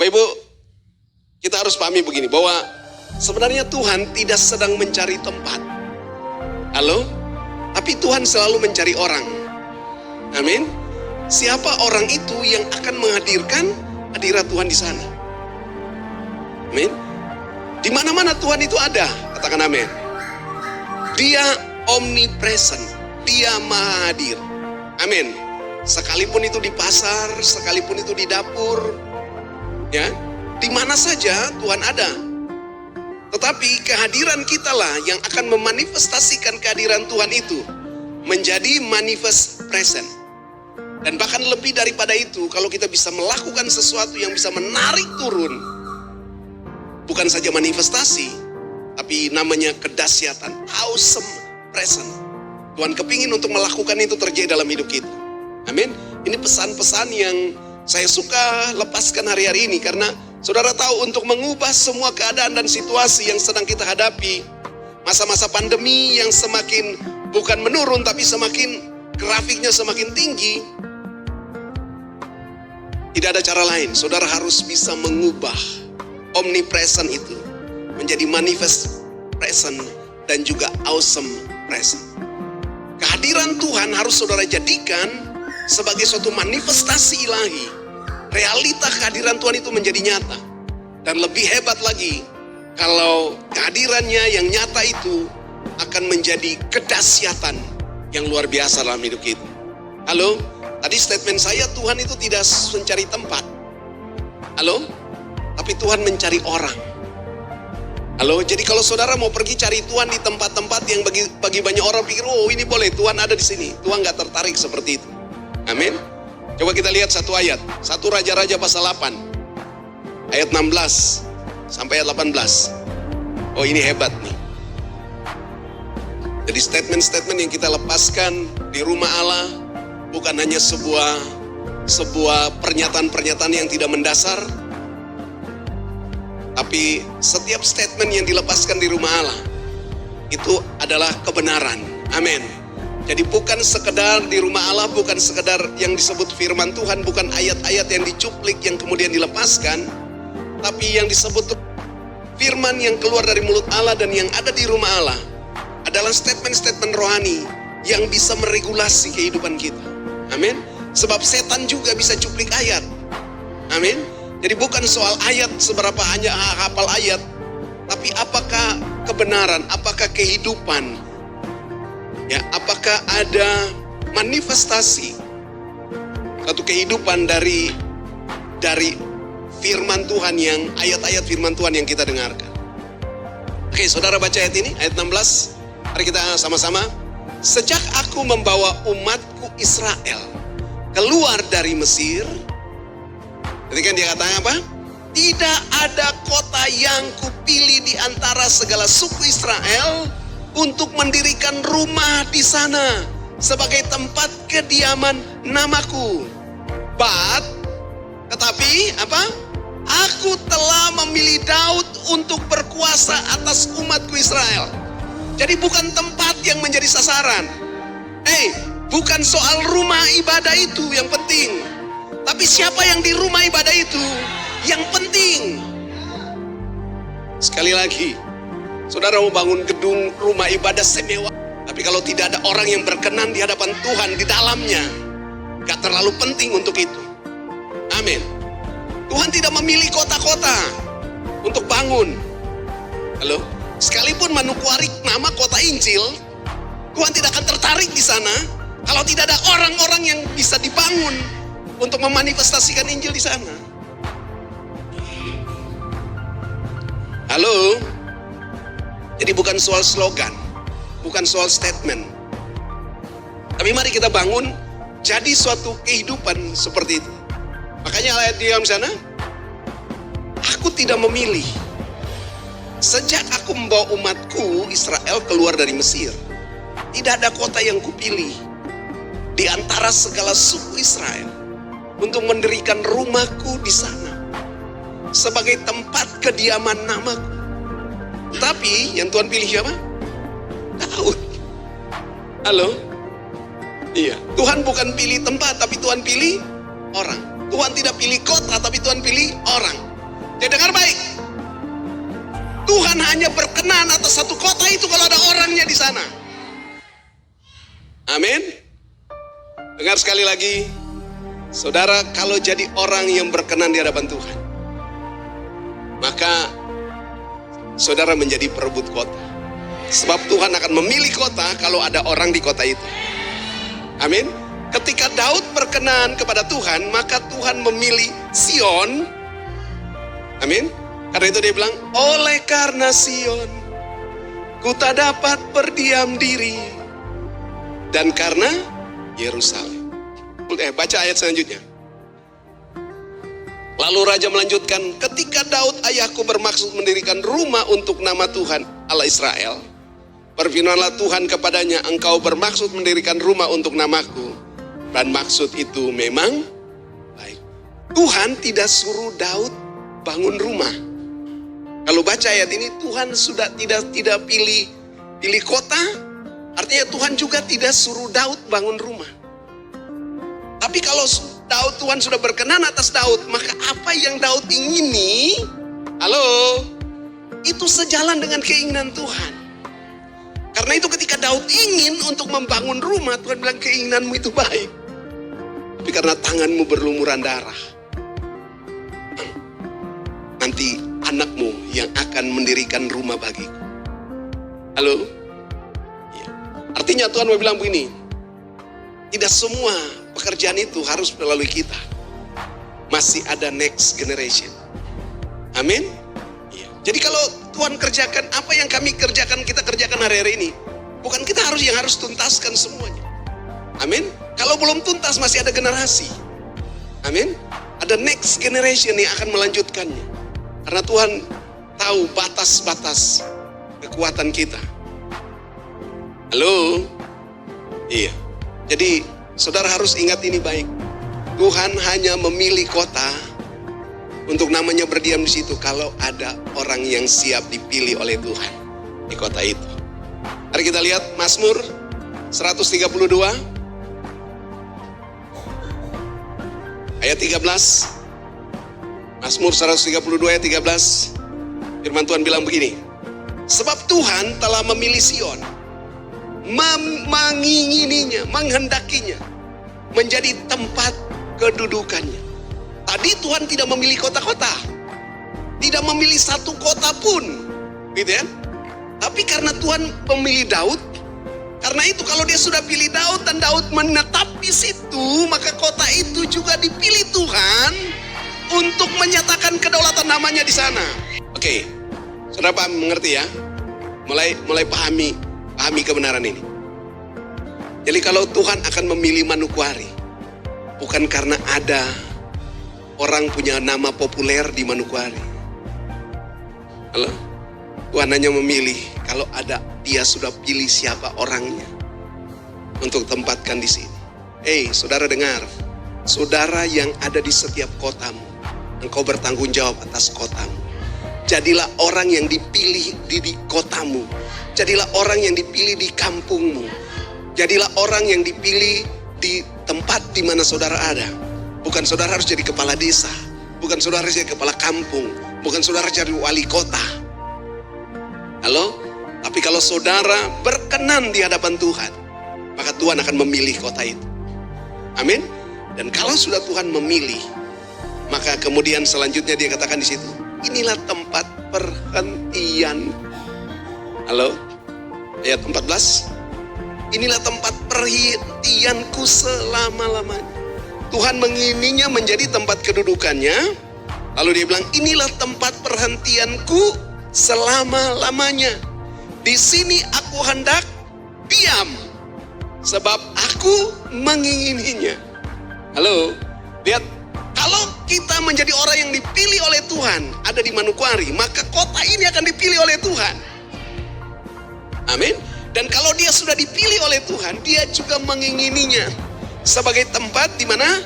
Bapak Ibu, kita harus pahami begini, bahwa sebenarnya Tuhan tidak sedang mencari tempat. Halo? Tapi Tuhan selalu mencari orang. Amin. Siapa orang itu yang akan menghadirkan hadirat Tuhan di sana? Amin. Di mana-mana Tuhan itu ada, katakan amin. Dia omnipresent, dia maha hadir. Amin. Sekalipun itu di pasar, sekalipun itu di dapur, ya, di mana saja Tuhan ada. Tetapi kehadiran kitalah yang akan memanifestasikan kehadiran Tuhan itu menjadi manifest present. Dan bahkan lebih daripada itu, kalau kita bisa melakukan sesuatu yang bisa menarik turun, bukan saja manifestasi, tapi namanya kedahsyatan, awesome present. Tuhan kepingin untuk melakukan itu terjadi dalam hidup kita. Amin. Ini pesan-pesan yang saya suka lepaskan hari-hari ini, karena saudara tahu, untuk mengubah semua keadaan dan situasi yang sedang kita hadapi, masa-masa pandemi yang semakin bukan menurun tapi semakin grafiknya semakin tinggi, tidak ada cara lain. Saudara harus bisa mengubah omnipresent itu menjadi manifest present dan juga awesome present. Kehadiran Tuhan harus saudara jadikan sebagai suatu manifestasi ilahi. Realita kehadiran Tuhan itu menjadi nyata. Dan lebih hebat lagi, kalau kehadirannya yang nyata itu akan menjadi kedahsyatan yang luar biasa dalam hidup kita. Halo? Tadi statement saya, Tuhan itu tidak mencari tempat. Halo? Tapi Tuhan mencari orang. Halo? Jadi kalau saudara mau pergi cari Tuhan di tempat-tempat yang bagi banyak orang pikir, oh ini boleh, Tuhan ada di sini. Tuhan gak tertarik seperti itu. Amin. Coba kita lihat satu ayat. 1 Raja-Raja pasal 8. Ayat 16 sampai ayat 18. Oh ini hebat nih. Jadi statement-statement yang kita lepaskan di rumah Allah bukan hanya sebuah pernyataan-pernyataan yang tidak mendasar, tapi setiap statement yang dilepaskan di rumah Allah itu adalah kebenaran. Amin. Jadi bukan sekedar di rumah Allah, bukan sekedar yang disebut firman Tuhan, bukan ayat-ayat yang dicuplik yang kemudian dilepaskan, tapi yang disebut firman yang keluar dari mulut Allah dan yang ada di rumah Allah adalah statement-statement rohani yang bisa meregulasi kehidupan kita. Amin. Sebab setan juga bisa cuplik ayat. Amin. Jadi bukan soal ayat, seberapa hanya hafal ayat, tapi apakah kebenaran, apakah kehidupan, ya, apakah ada manifestasi satu kehidupan dari firman Tuhan, yang ayat-ayat firman Tuhan yang kita dengarkan. Oke, saudara baca ayat ini, ayat 16. Mari kita sama-sama. Sejak aku membawa umatku Israel keluar dari Mesir, ketika dia katakan apa? Tidak ada kota yang kupilih di antara segala suku Israel untuk mendirikan rumah di sana sebagai tempat kediaman namaku. Tetapi apa? Aku telah memilih Daud untuk berkuasa atas umatku Israel. Jadi bukan tempat yang menjadi sasaran. Bukan soal rumah ibadah itu yang penting, tapi siapa yang di rumah ibadah itu yang penting. Sekali lagi, saudara mau bangun gedung rumah ibadah semewah, tapi kalau tidak ada orang yang berkenan di hadapan Tuhan di dalamnya, gak terlalu penting untuk itu. Amin. Tuhan tidak memilih kota-kota untuk bangun. Halo? Sekalipun Manokwari nama kota Injil, Tuhan tidak akan tertarik di sana kalau tidak ada orang-orang yang bisa dibangun untuk memanifestasikan Injil di sana. Halo? Jadi bukan soal slogan, bukan soal statement. Tapi mari kita bangun jadi suatu kehidupan seperti itu. Makanya ayat di dalam sana, aku tidak memilih. Sejak aku membawa umatku Israel keluar dari Mesir, tidak ada kota yang kupilih di antara segala suku Israel untuk mendirikan rumahku di sana sebagai tempat kediaman namaku. Tapi yang Tuhan pilih siapa? Daud. Halo? Iya, Tuhan bukan pilih tempat, tapi Tuhan pilih orang. Tuhan tidak pilih kota, tapi Tuhan pilih orang. Jadi dengar baik. Tuhan hanya berkenan atas satu kota itu kalau ada orangnya di sana. Amin. Dengar sekali lagi. Saudara, kalau jadi orang yang berkenan di hadapan Tuhan, maka saudara menjadi perebut kota. Sebab Tuhan akan memilih kota kalau ada orang di kota itu. Amin. Ketika Daud berkenan kepada Tuhan, maka Tuhan memilih Sion. Amin. Karena itu dia bilang, oleh karena Sion, ku tak dapat berdiam diri. Dan karena Yerusalem. Baca ayat selanjutnya. Lalu raja melanjutkan, ketika Daud ayahku bermaksud mendirikan rumah untuk nama Tuhan Allah Israel, berfirmanlah Tuhan kepadanya, engkau bermaksud mendirikan rumah untuk namaku, dan maksud itu memang baik. Tuhan tidak suruh Daud bangun rumah. Kalau baca ayat ini, Tuhan sudah tidak pilih kota. Artinya Tuhan juga tidak suruh Daud bangun rumah. Tapi kalau Tuhan sudah berkenan atas Daud, maka apa yang Daud ingini, itu sejalan dengan keinginan Tuhan. Karena itu ketika Daud ingin untuk membangun rumah, Tuhan bilang keinginanmu itu baik. Tapi karena tanganmu berlumuran darah, nanti anakmu yang akan mendirikan rumah bagiku. Ya. Artinya Tuhan mau bilang begini, tidak semua pekerjaan itu harus melalui kita. Masih ada next generation. Amin. Ya. Jadi kalau Tuhan kerjakan apa yang kami kerjakan, kita kerjakan hari-hari ini, bukan kita yang harus tuntaskan semuanya. Amin. Kalau belum tuntas masih ada generasi. Amin. Ada next generation yang akan melanjutkannya. Karena Tuhan tahu batas-batas kekuatan kita. Iya. Jadi saudara harus ingat ini baik. Tuhan hanya memilih kota untuk namanya berdiam di situ kalau ada orang yang siap dipilih oleh Tuhan di kota itu. Mari kita lihat Mazmur 132 ayat 13. Mazmur 132 ayat 13. Firman Tuhan bilang begini. Sebab Tuhan telah memilih Sion, mengingininya, menghendakinya menjadi tempat kedudukannya. Tadi Tuhan tidak memilih kota-kota, tidak memilih satu kota pun, gitu ya. Tapi karena Tuhan memilih Daud, karena itu kalau dia sudah pilih Daud dan Daud menetap di situ, maka kota itu juga dipilih Tuhan untuk menyatakan kedaulatan namanya di sana. Oke, saudara paham, mengerti ya? Mulai pahami kebenaran ini. Jadi kalau Tuhan akan memilih Manokwari, bukan karena ada orang punya nama populer di Manokwari. Tuhan hanya memilih kalau ada dia sudah pilih siapa orangnya untuk tempatkan di sini. Saudara dengar, saudara yang ada di setiap kotamu, engkau bertanggung jawab atas kotamu. Jadilah orang yang dipilih di kotamu. Jadilah orang yang dipilih di kampungmu. Jadilah orang yang dipilih di tempat di mana saudara ada. Bukan saudara harus jadi kepala desa. Bukan saudara harus jadi kepala kampung. Bukan saudara jadi wali kota. Tapi kalau saudara berkenan di hadapan Tuhan, maka Tuhan akan memilih kota itu. Amin. Dan kalau sudah Tuhan memilih, maka kemudian selanjutnya dia katakan di situ, inilah tempat perhentian. Ayat 14. Inilah tempat perhentianku selama-lamanya. Tuhan mengingininya menjadi tempat kedudukannya. Lalu dia bilang, inilah tempat perhentianku selama-lamanya. Di sini aku hendak diam, sebab aku mengingininya. Lihat. Kalau kita menjadi orang yang dipilih oleh Tuhan, ada di Manokwari, maka kota ini akan dipilih oleh Tuhan. Amin. Dan kalau dia sudah dipilih oleh Tuhan, dia juga mengingininya sebagai tempat di mana?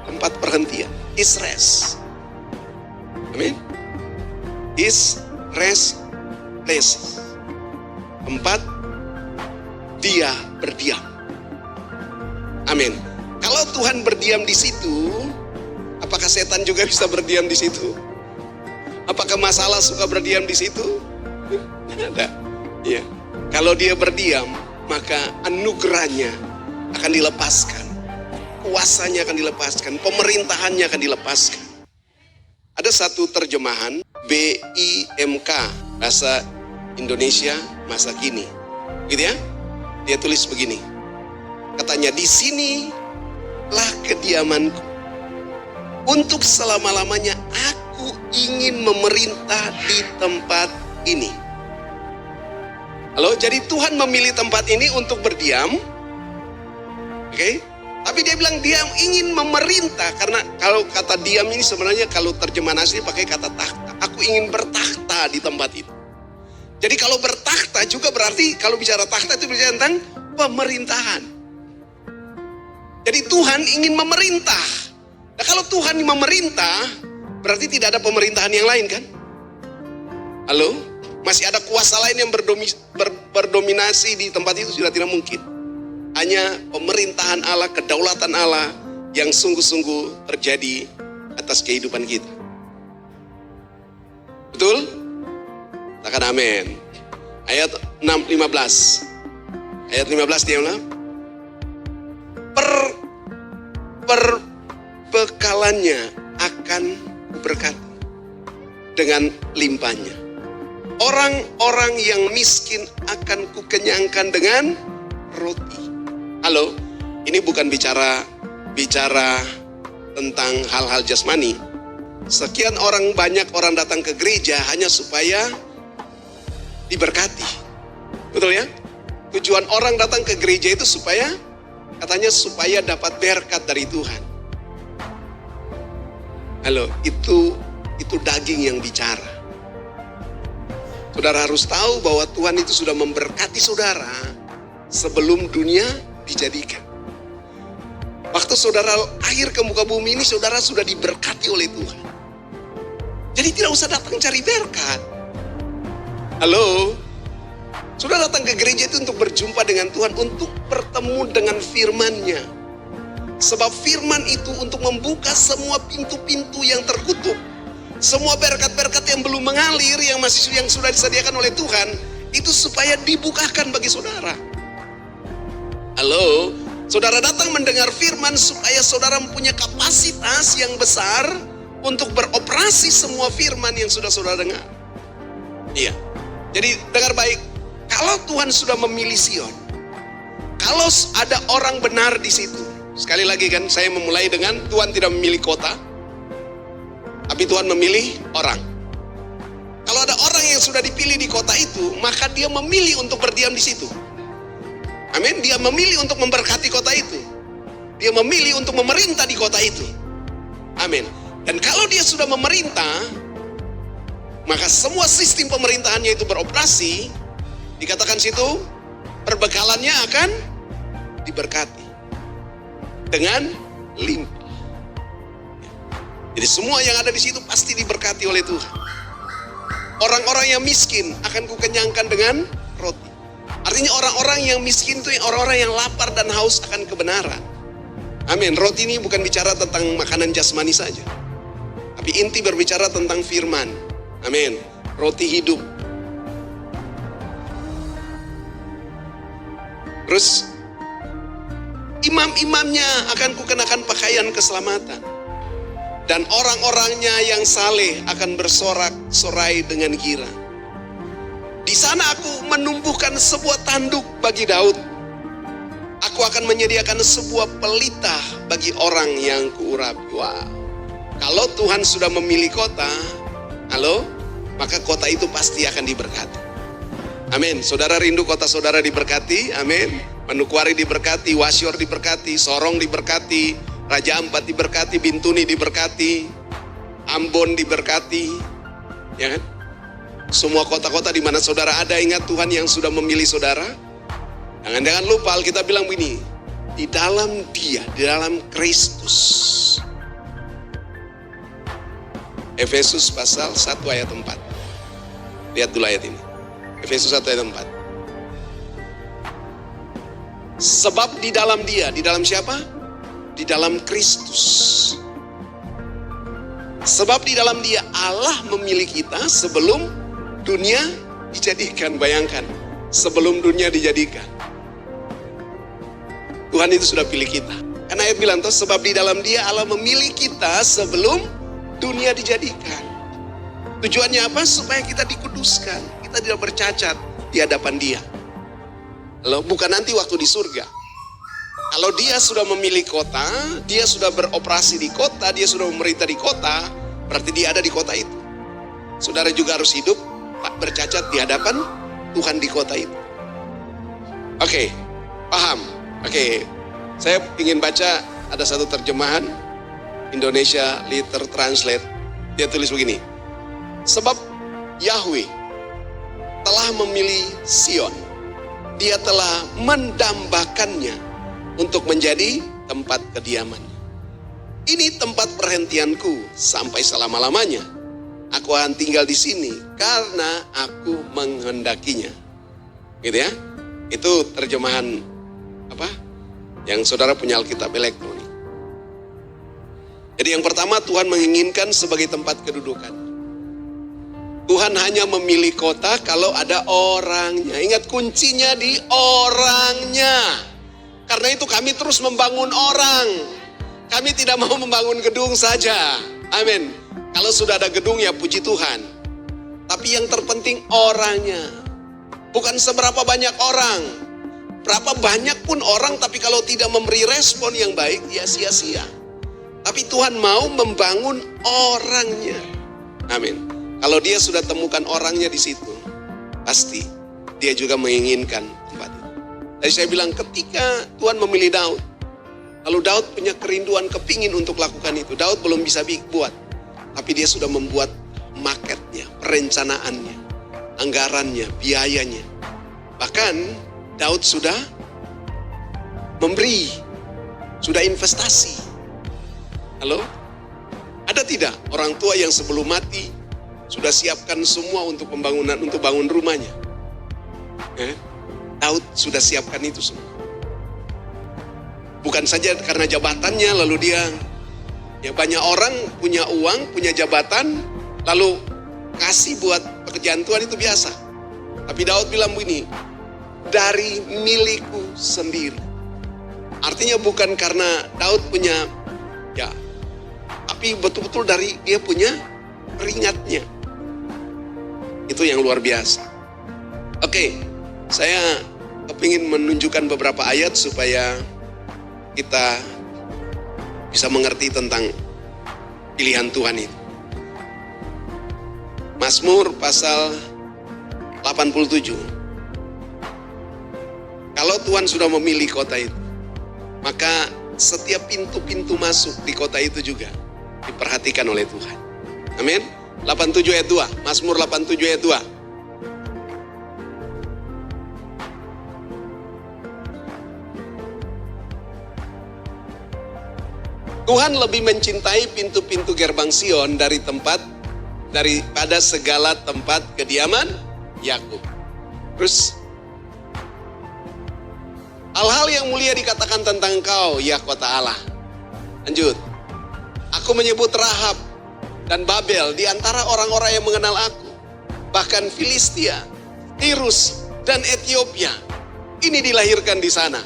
Tempat perhentian. Is rest. Amin. Is rest place. Tempat dia berdiam. Amin. Kalau Tuhan berdiam di situ, apa Apakah setan juga bisa berdiam di situ? Apakah masalah suka berdiam di situ? Tidak ada. Ya. Kalau dia berdiam, maka anugerahnya akan dilepaskan. Kuasanya akan dilepaskan, pemerintahannya akan dilepaskan. Ada satu terjemahan BIMK, Bahasa Indonesia Masa Kini. Gitu ya? Dia tulis begini. Katanya, di sinilah kediamanku. Untuk selama-lamanya aku ingin memerintah di tempat ini. Halo, jadi Tuhan memilih tempat ini untuk berdiam. Oke? Tapi dia bilang dia ingin memerintah, karena kalau kata diam ini sebenarnya kalau terjemahan asli pakai kata takhta. Aku ingin bertakhta di tempat itu. Jadi kalau bertakhta juga berarti kalau bicara takhta itu bicara tentang pemerintahan. Jadi Tuhan ingin memerintah. Nah kalau Tuhan memerintah, berarti tidak ada pemerintahan yang lain kan? Halo? Masih ada kuasa lain yang berdominasi di tempat itu, sudah tidak mungkin. Hanya pemerintahan Allah, kedaulatan Allah yang sungguh-sungguh terjadi atas kehidupan kita. Betul? Katakan amin. Ayat 15. Ayat 15 dia bilang, perbekalannya akan kuberkati dengan limpahnya. Orang-orang yang miskin akan kukenyangkan dengan roti. Halo, ini bukan bicara tentang hal-hal jasmani. Sekian banyak orang datang ke gereja hanya supaya diberkati. Betul ya? Tujuan orang datang ke gereja itu supaya, katanya supaya dapat berkat dari Tuhan. Halo, itu daging yang bicara. Saudara harus tahu bahwa Tuhan itu sudah memberkati saudara sebelum dunia dijadikan. Waktu saudara lahir ke muka bumi ini, saudara sudah diberkati oleh Tuhan. Jadi tidak usah datang cari berkat. Halo? Saudara datang ke gereja itu untuk berjumpa dengan Tuhan, untuk bertemu dengan firman-Nya. Sebab firman itu untuk membuka semua pintu-pintu yang tertutup. Semua berkat-berkat yang belum mengalir, yang sudah disediakan oleh Tuhan, itu supaya dibukakan bagi saudara. Halo, saudara datang mendengar firman supaya saudara mempunyai kapasitas yang besar untuk beroperasi semua firman yang sudah saudara dengar. Iya, jadi dengar baik, kalau Tuhan sudah memilih Sion, kalau ada orang benar di situ, sekali lagi kan saya memulai dengan Tuhan tidak memilih kota, tapi Tuhan memilih orang. Kalau ada orang yang sudah dipilih di kota itu, maka dia memilih untuk berdiam di situ. Amin. Dia memilih untuk memberkati kota itu. Dia memilih untuk memerintah di kota itu. Amin. Dan kalau dia sudah memerintah, maka semua sistem pemerintahannya itu beroperasi. Dikatakan situ, perbekalannya akan diberkati dengan limpah. Jadi semua yang ada di situ pasti diberkati oleh Tuhan. Orang-orang yang miskin akan kukenyangkan dengan roti. Artinya orang-orang yang miskin itu orang-orang yang lapar dan haus akan kebenaran. Amin. Roti ini bukan bicara tentang makanan jasmani saja, tapi inti berbicara tentang firman. Amin. Roti hidup. Terus imam-imamnya akan kukenakan pakaian keselamatan, dan orang-orangnya yang saleh akan bersorak-sorai dengan girang. Di sana aku menumbuhkan sebuah tanduk bagi Daud. Aku akan menyediakan sebuah pelita bagi orang yang kuurapi. Wow. Kalau Tuhan sudah memilih kota, halo, maka kota itu pasti akan diberkati. Amin. Saudara rindu kota saudara diberkati? Amin. Manokwari diberkati, Wasior diberkati, Sorong diberkati, Raja Ampat diberkati, Bintuni diberkati, Ambon diberkati, ya kan? Semua kota-kota di mana saudara ada, ingat Tuhan yang sudah memilih saudara. Jangan lupa Alkitab bilang begini, di dalam Dia, di dalam Kristus. Efesus pasal 1 ayat 4. Lihat dulu ayat ini. Efesus 1 ayat 4. Sebab di dalam Dia, di dalam siapa? Di dalam Kristus. Sebab di dalam Dia Allah memilih kita sebelum dunia dijadikan. Bayangkan, sebelum dunia dijadikan, Tuhan itu sudah pilih kita. Karena ayat bilang, sebab di dalam Dia Allah memilih kita sebelum dunia dijadikan. Tujuannya apa? Supaya kita dikuduskan, kita tidak bercacat di hadapan Dia. Loh, bukan nanti waktu di surga. Kalau Dia sudah memilih kota, Dia sudah beroperasi di kota, Dia sudah memerintah di kota, berarti Dia ada di kota itu. Saudara juga harus hidup tak bercacat di hadapan Tuhan di kota itu. Oke, paham? Oke, saya ingin baca, ada satu terjemahan Indonesia Liter Translate. Dia tulis begini. Sebab Yahweh telah memilih Sion, Dia telah mendambakannya untuk menjadi tempat kediamannya. Ini tempat perhentianku sampai selama-lamanya. Aku akan tinggal di sini karena aku menghendakinya. Gitu ya. Itu terjemahan apa? Yang saudara punya Alkitab elektronik. Jadi yang pertama, Tuhan menginginkan sebagai tempat kedudukan. Tuhan hanya memilih kota kalau ada orangnya. Ingat, kuncinya di orangnya. Karena itu kami terus membangun orang. Kami tidak mau membangun gedung saja. Amin. Kalau sudah ada gedung ya puji Tuhan. Tapi yang terpenting orangnya. Bukan seberapa banyak orang. Berapa banyak pun orang, tapi kalau tidak memberi respon yang baik, ya sia-sia. Tapi Tuhan mau membangun orangnya. Amin. Kalau Dia sudah temukan orangnya di situ, pasti Dia juga menginginkan tempat itu. Jadi saya bilang, ketika Tuhan memilih Daud, lalu Daud punya kerinduan, kepingin untuk lakukan itu. Daud belum bisa buat, tapi dia sudah membuat marketnya, perencanaannya, anggarannya, biayanya. Bahkan Daud sudah memberi, sudah investasi. Halo? Ada tidak orang tua yang sebelum mati sudah siapkan semua untuk pembangunan, untuk bangun rumahnya? Daud sudah siapkan itu semua. Bukan saja karena jabatannya, lalu dia, ya banyak orang punya uang, punya jabatan, lalu kasih buat pekerjaan Tuhan, itu biasa. Tapi Daud bilang begini, dari milikku sendiri. Artinya bukan karena Daud punya, ya, tapi betul-betul dari dia punya keringatnya. Itu yang luar biasa. Oke, saya kepingin menunjukkan beberapa ayat supaya kita bisa mengerti tentang pilihan Tuhan itu. Mazmur pasal 87. Kalau Tuhan sudah memilih kota itu, maka setiap pintu-pintu masuk di kota itu juga diperhatikan oleh Tuhan. Amin. 87 ayat 2. Mazmur 87 ayat 2. Tuhan lebih mencintai pintu-pintu gerbang Sion daripada segala tempat kediaman Yakub. Terus, hal-hal yang mulia dikatakan tentang engkau, ya kota Allah. Lanjut. Aku menyebut Rahab dan Babel di antara orang-orang yang mengenal aku. Bahkan Filistia, Tirus, dan Ethiopia. Ini dilahirkan di sana.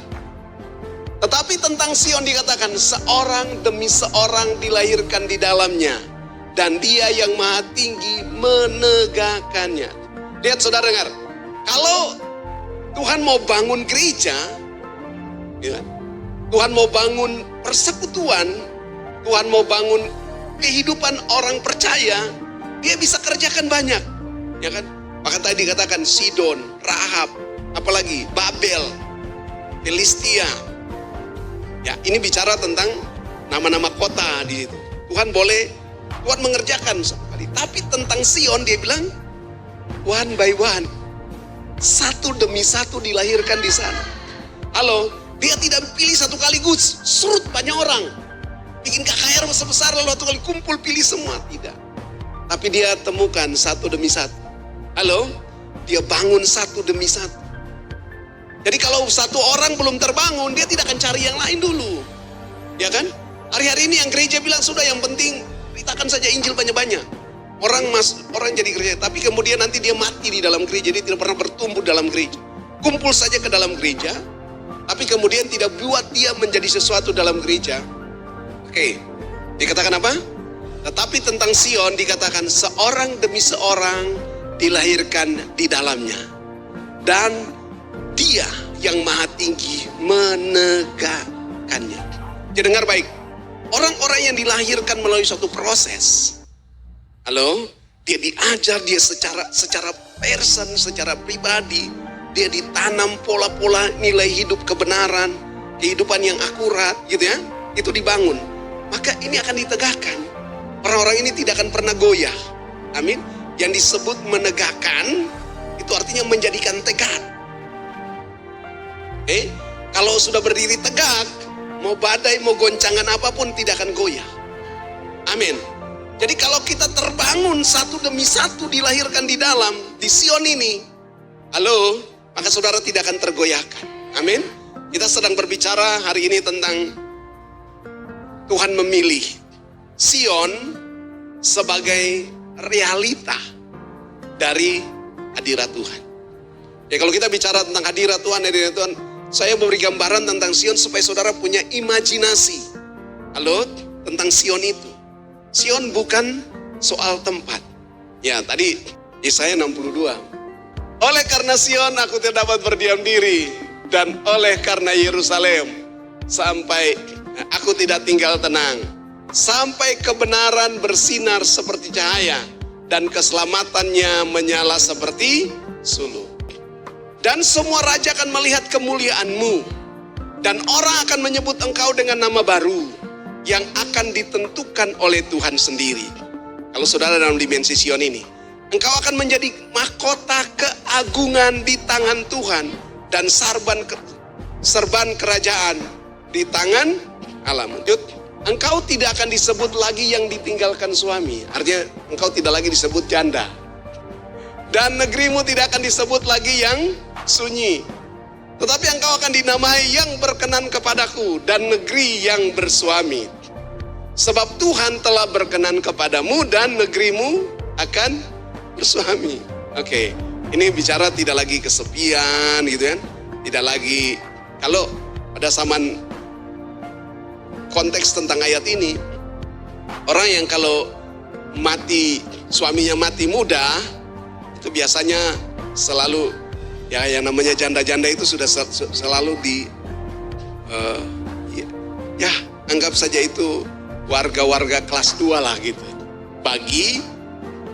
Tetapi tentang Sion dikatakan, seorang demi seorang dilahirkan di dalamnya. Dan Dia yang Maha Tinggi menegakkannya. Lihat saudara dengar. Kalau Tuhan mau bangun gereja, ya, Tuhan mau bangun persekutuan, Tuhan mau bangun kehidupan orang percaya, Dia bisa kerjakan banyak, ya kan? Maka tadi dikatakan Sidon, Rahab, apalagi Babel, Filistia. Ya, ini bicara tentang nama-nama kota di situ. Tuhan mengerjakan sekali. Tapi tentang Sion dia bilang one by one, satu demi satu dilahirkan di sana. Halo, Dia tidak pilih satu kaligus, surut banyak orang. Bikin KKR besar-besar lalu satu kali kumpul pilih semua, tidak. Tapi Dia temukan satu demi satu. Halo, Dia bangun satu demi satu. Jadi kalau satu orang belum terbangun, Dia tidak akan cari yang lain dulu. Ya kan? Hari-hari ini yang gereja bilang sudah yang penting Beritakan saja Injil banyak-banyak. Orang jadi gereja, tapi kemudian nanti dia mati di dalam gereja, dia tidak pernah bertumbuh dalam gereja. Kumpul saja ke dalam gereja, tapi kemudian tidak buat dia menjadi sesuatu dalam gereja. Oke, dikatakan apa? Tetapi tentang Sion dikatakan seorang demi seorang dilahirkan di dalamnya. Dan dia yang maha tinggi menegakkannya. Jadi dengar baik, orang-orang yang dilahirkan melalui suatu proses. Halo, dia diajar, dia secara person, secara pribadi, dia ditanam pola-pola nilai hidup kebenaran, kehidupan yang akurat gitu ya, itu dibangun. Maka ini akan ditegakkan. Orang-orang ini tidak akan pernah goyah. Amin. Yang disebut menegakkan itu artinya menjadikan tegak. Kalau sudah berdiri tegak, mau badai, mau goncangan apapun tidak akan goyah. Amin. Jadi kalau kita terbangun satu demi satu dilahirkan di dalam, di Sion ini, halo, maka saudara tidak akan tergoyahkan. Amin. Kita sedang berbicara hari ini tentang Tuhan memilih Sion sebagai realita dari hadirat Tuhan. Ya kalau kita bicara tentang hadirat Tuhan, saya memberi gambaran tentang Sion supaya saudara punya imajinasi. Halo, tentang Sion itu. Sion bukan soal tempat. Ya tadi Yesaya 62. Oleh karena Sion aku tidak dapat berdiam diri, dan oleh karena Yerusalem sampai aku tidak tinggal tenang. Sampai kebenaran bersinar seperti cahaya, dan keselamatannya menyala seperti suluh. Dan semua raja akan melihat kemuliaanmu, dan orang akan menyebut engkau dengan nama baru yang akan ditentukan oleh Tuhan sendiri. Kalau saudara dalam dimensi Sion ini, engkau akan menjadi mahkota keagungan di tangan Tuhan, dan serban kerajaan di tangan Allah. Engkau tidak akan disebut lagi yang ditinggalkan suami. Artinya engkau tidak lagi disebut janda. Dan negerimu tidak akan disebut lagi yang sunyi. Tetapi engkau akan dinamai yang berkenan kepadaku, dan negeri yang bersuami. Sebab Tuhan telah berkenan kepadamu, dan negerimu akan bersuami. Oke, ini bicara tidak lagi kesepian gitu kan. Tidak lagi, kalau pada zaman konteks tentang ayat ini, orang yang kalau mati, suaminya mati muda, itu biasanya selalu, ya yang namanya janda-janda itu sudah selalu anggap saja itu warga-warga kelas 2 lah gitu. Bagi,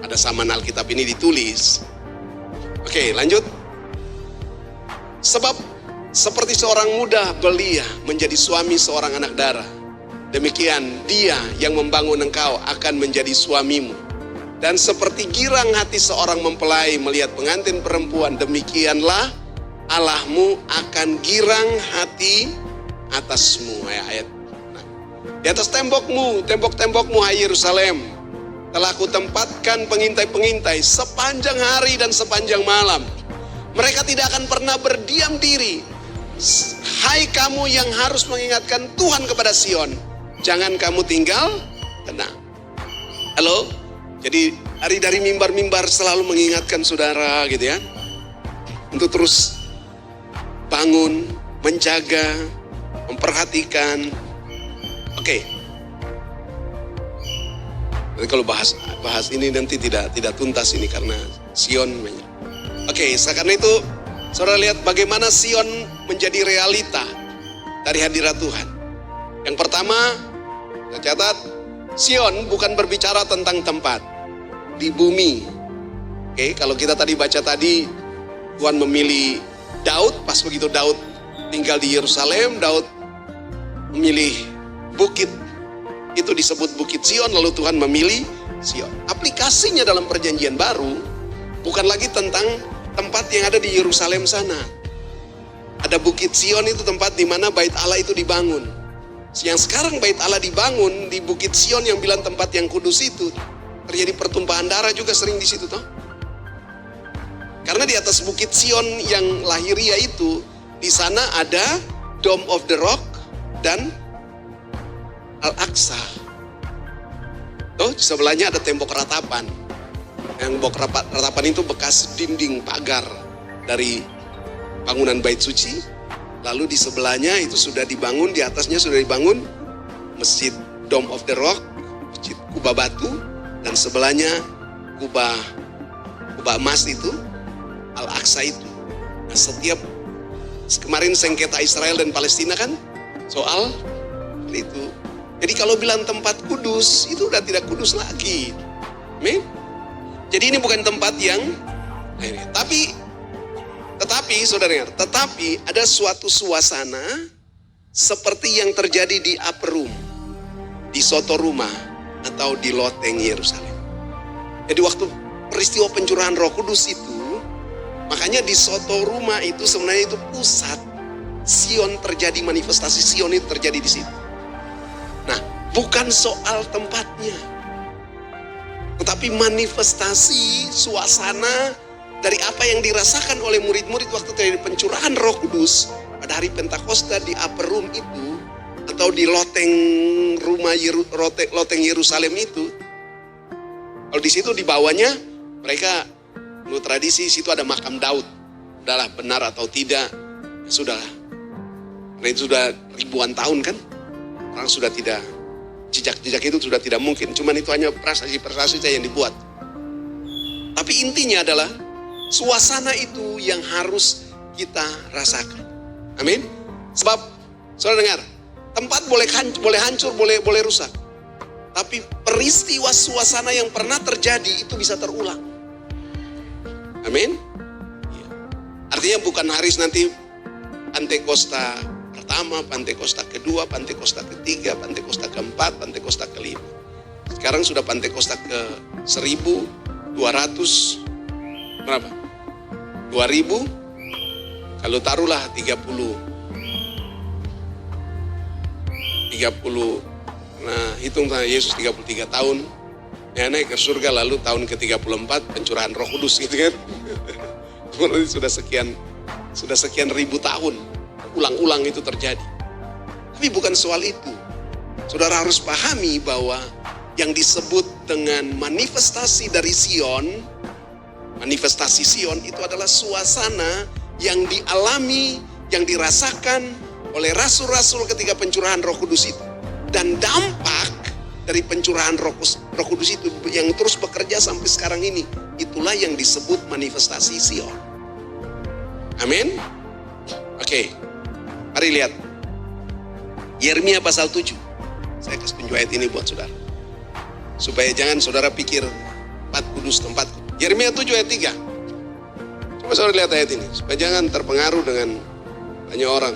ada zaman Alkitab ini ditulis. Oke, lanjut. Sebab seperti seorang muda belia menjadi suami seorang anak darah, demikian dia yang membangun engkau akan menjadi suamimu. Dan seperti girang hati seorang mempelai melihat pengantin perempuan, demikianlah Allahmu akan girang hati atasmu. Ayat. Nah, di atas tembok-tembokmu hai Yerusalem, telah kutempatkan pengintai-pengintai sepanjang hari dan sepanjang malam. Mereka tidak akan pernah berdiam diri. Hai kamu yang harus mengingatkan Tuhan kepada Sion, jangan kamu tinggal tenang. Halo, jadi dari mimbar-mimbar selalu mengingatkan saudara gitu ya, untuk terus bangun, menjaga, memperhatikan. Oke. Jadi kalau bahas ini nanti tidak tuntas ini karena Sion. Oke, karena itu saudara lihat bagaimana Sion menjadi realita dari hadirat Tuhan. Yang pertama, saya catat, Sion bukan berbicara tentang tempat di bumi. Oke, kalau kita tadi baca tadi, Tuhan memilih Daud, pas begitu Daud tinggal di Yerusalem, Daud memilih bukit, itu disebut Bukit Sion, lalu Tuhan memilih Sion. Aplikasinya dalam perjanjian baru, bukan lagi tentang tempat yang ada di Yerusalem sana. Ada Bukit Sion itu tempat di mana Bait Allah itu dibangun. Yang sekarang Bait Allah dibangun di Bukit Sion yang bilang tempat yang kudus itu, terjadi pertumpahan darah juga sering di situ toh. Karena di atas Bukit Sion yang lahiria itu, di sana ada Dome of the Rock dan Al-Aqsa. Oh, di sebelahnya ada tembok ratapan. Yang tembok ratapan itu bekas dinding pagar dari bangunan bait suci. Lalu di sebelahnya itu sudah dibangun, di atasnya sudah dibangun Masjid Dome of the Rock, Masjid kubah batu, dan sebelahnya kubah emas itu, Al-Aqsa itu. Nah, setiap kemarin sengketa Israel dan Palestina kan soal itu. Jadi kalau bilang tempat kudus, itu udah tidak kudus lagi. Amin. Jadi ini bukan tempat yang tetapi saudara dengar, tetapi ada suatu suasana seperti yang terjadi di Upper Room, di Sotoruma, atau di loteng Yerusalem. Jadi waktu peristiwa pencurahan Roh Kudus itu, makanya di Sotoruma itu sebenarnya itu pusat Sion terjadi, manifestasi Sion itu terjadi di situ. Nah, bukan soal tempatnya, tetapi manifestasi suasana dari apa yang dirasakan oleh murid-murid waktu terjadi pencurahan Roh Kudus pada hari Pentakosta di Upper Room itu, atau di loteng Yerusalem itu. Kalau di situ di bawahnya mereka menurut tradisi situ ada makam Daud. Udahlah benar atau tidak, ya sudahlah. Karena itu sudah ribuan tahun kan, orang sudah tidak, jejak-jejak itu sudah tidak mungkin. Cuman itu hanya prasasti yang dibuat. Tapi intinya adalah suasana itu yang harus kita rasakan. Amin. Sebab saudara dengar, tempat boleh hancur, boleh rusak. Tapi peristiwa suasana yang pernah terjadi itu bisa terulang. Amin. Artinya bukan haris nanti Pantekosta pertama, Pantekosta kedua, Pantekosta ketiga, Pantekosta keempat, Pantekosta kelima. Sekarang sudah Pantekosta ke 1200 berapa? 2000, kalau taruhlah 30, nah hitung Yesus 33 tahun, ya naik ke surga, lalu tahun ke-34 pencurahan Roh Kudus gitu kan. sudah sekian ribu tahun, ulang-ulang itu terjadi. Tapi bukan soal itu. Saudara harus pahami bahwa yang disebut dengan manifestasi dari Sion, manifestasi Sion itu adalah suasana yang dialami, yang dirasakan oleh rasul-rasul ketika pencurahan Roh Kudus itu. Dan dampak dari pencurahan Roh Kudus itu yang terus bekerja sampai sekarang ini, itulah yang disebut manifestasi Sion. Amin. Oke, mari lihat Yeremia pasal 7. Saya kasih tunjuk ayat ini buat saudara, supaya jangan saudara pikir tempat kudus, tempat kudus. Yeremia 7 ayat 3. Coba saudara lihat ayat ini, supaya jangan terpengaruh dengan banyak orang.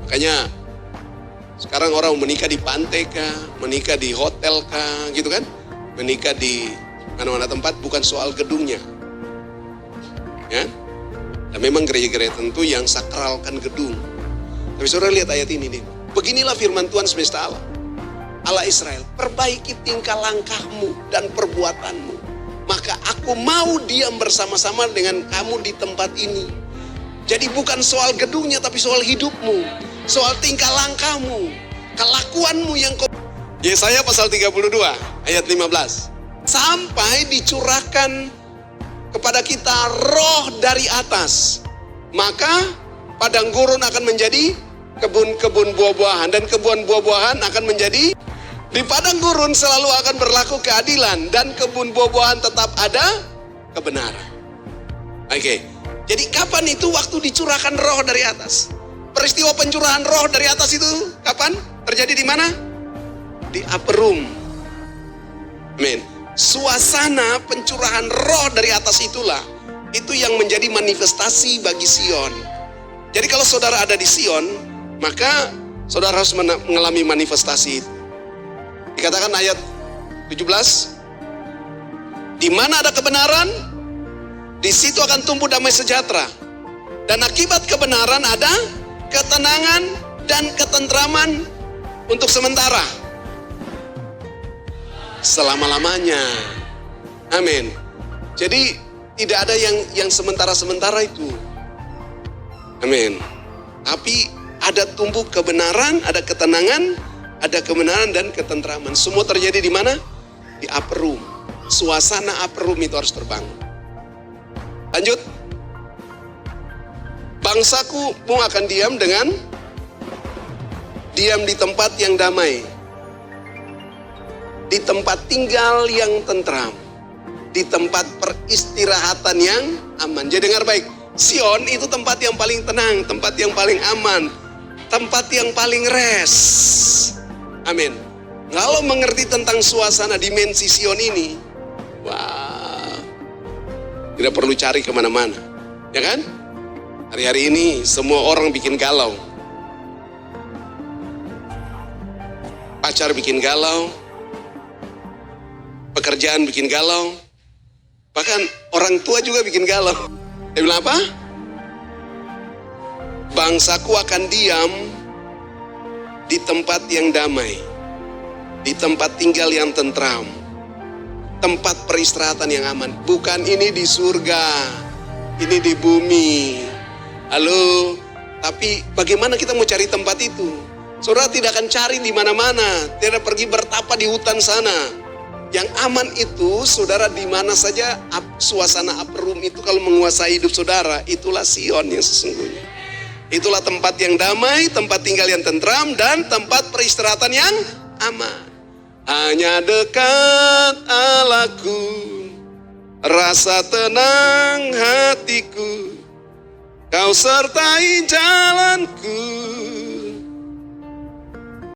Makanya sekarang orang menikah di pantai kah, menikah di hotel kah, gitu kan? Menikah di mana-mana tempat, bukan soal gedungnya. Ya. Dan memang gereja-gereja tentu yang sakralkan gedung. Tapi saudara lihat ayat ini nih. Beginilah firman Tuhan semesta Allah, Allah Israel, perbaiki tingkah langkahmu dan perbuatanmu, maka aku mau diam bersama-sama dengan kamu di tempat ini. Jadi bukan soal gedungnya, tapi soal hidupmu, soal tingkah langkahmu, kelakuanmu yang kau. Yesaya pasal 32 ayat 15. Sampai dicurahkan kepada kita roh dari atas, maka padang gurun akan menjadi kebun-kebun buah-buahan, dan kebun buah-buahan akan menjadi. Di padang gurun selalu akan berlaku keadilan, dan kebun buah-buahan tetap ada kebenaran. Oke, jadi kapan itu waktu dicurahkan roh dari atas? Peristiwa pencurahan roh dari atas itu kapan? Terjadi di mana? Di Upper Room. Amin. Suasana pencurahan roh dari atas itulah, itu yang menjadi manifestasi bagi Sion. Jadi kalau saudara ada di Sion, maka saudara harus mengalami manifestasi itu. Dikatakan ayat 17, di mana ada kebenaran, di situ akan tumbuh damai sejahtera. Dan akibat kebenaran ada ketenangan dan ketentraman untuk sementara, selama-lamanya. Amin. Jadi tidak ada yang sementara-sementara itu. Amin. Tapi ada tumbuh kebenaran, ada ketenangan, ada kebenaran dan ketentraman. Semua terjadi di mana? di upper room. Suasana upper room itu harus terbangun. Lanjut. Bangsaku mau akan diam di tempat yang damai, di tempat tinggal yang tentram, di tempat peristirahatan yang aman. Jadi dengar baik, Sion itu tempat yang paling tenang, tempat yang paling aman, tempat yang paling rest. Amin. Kalau mengerti tentang suasana dimensi Sion ini, wah, tidak perlu cari kemana-mana, ya kan? Hari-hari ini semua orang bikin galau. Pacar bikin galau, pekerjaan bikin galau, bahkan orang tua juga bikin galau. Dia bilang apa? Bangsaku akan diam di tempat yang damai, di tempat tinggal yang tentram, tempat peristirahatan yang aman. Bukan ini di surga, ini di bumi. Halo, tapi bagaimana kita mau cari tempat itu? Saudara tidak akan cari di mana-mana, tidak pergi bertapa di hutan sana. Yang aman itu, saudara, di mana saja suasana upper room itu kalau menguasai hidup saudara, itulah Sion yang sesungguhnya. Itulah tempat yang damai, tempat tinggal yang tentram, dan tempat peristirahatan yang aman. Hanya dekat Allahku, rasa tenang hatiku, Kau sertai jalanku.